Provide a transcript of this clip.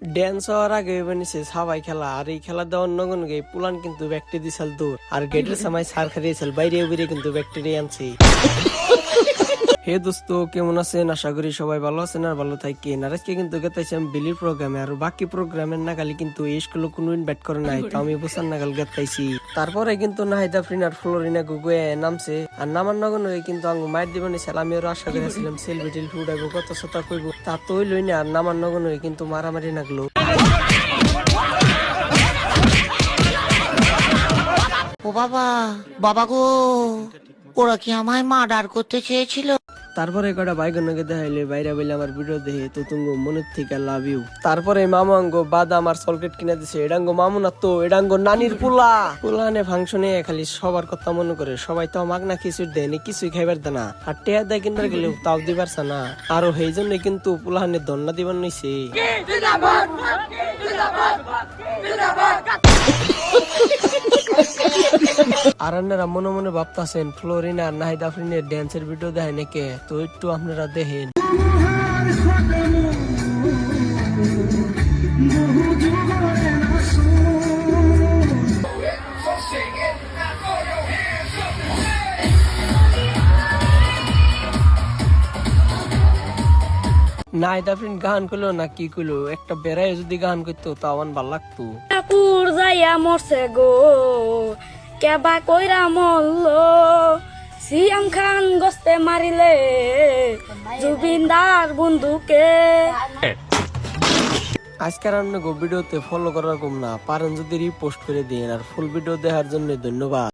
Dance হওয়ার আগে বানিয়েছে সবাই খেলা, আর এই খেলা দেওয়ার নগন গে পুলান কিন্তু ব্যাকটে দিছাল দূর, আর গেটের সময় সার খারিয়েছিল বাইরে বেরিয়ে কিন্তু ব্যাকটেরিয়া আনছে। হে দোস্ত, কেমন আছেন? আশা করি সবাই ভালো আছেন আর ভালো থাকেন। আর আজকে কিন্তু গেতাইছিলাম বিলির প্রোগ্রামে, আর বাকি প্রোগ্রামের নাগালি কিন্তু এই স্কুলে কোনো ইনভাইট করে নাই, তো আমি বসার নাগাল গেতাইছি। তারপরে কিন্তু নাহিদা ফ্রিন আর ফ্লোরিনা গুগুয়ে নামছে, আর নামার নগন হয়ে কিন্তু আঙ্গু মায়ের দিবেন আমি ওর আশা করেছিলাম সেলফি টেলফি উঠাইবো, কত সতা কইব, তা তো লই না। আর নামার নগন হয়ে কিন্তু মারামারি নাগলো। ও বাবা, বাবা গো, ওরা কি আমায় মার্ডার করতে চেয়েছিল? তারপরে কটা বাইকনকে দেখাইলে বাইরে বলে আমার ভিডিও দেখে তো তুমি মনের থেকে লাভ ইউ। তারপরে মামু আঙ্গো বাদাম আর চকলেট কিনে দিছে। এডাঙ্গো মামু না তো, এডাঙ্গো নানির পুলানে ফাংশনে খালি সবার কথা মনে করে। সবাই তো মাগনা খিচুড়ি দেয়নি, কিছুই খাইবার দেয় না, আর টেয়া দেয় কিনবার গেলেও তাও দিবারছে না। আর সেই জন্য কিন্তু পুলাহানে দন্না দিবার নইছে। আর আপনারা মনে মনে ভাবতাছেন ফ্লোরিনা আর নাহিদা আফরিনের ড্যান্সের ভিডিও দেখেন নাকি, তো একটু আপনারা দেখেন। নাহিদা আফরিন গান করলো না কি করলো, একটা বেড়ায় যদি গান করতো তা আমার ভাল লাগতো। ঠাকুর যাইয়া মরছে গো, কেবা কইরা মরল, সিয়াম খান গস্তে মারিলে জুবিনদার বন্ধুকে। আজকের ভিডিওতে ফলো করার কম না পারেন যদি রিপোস্ট করে দিন, আর ফুল ভিডিও দেখার জন্য ধন্যবাদ।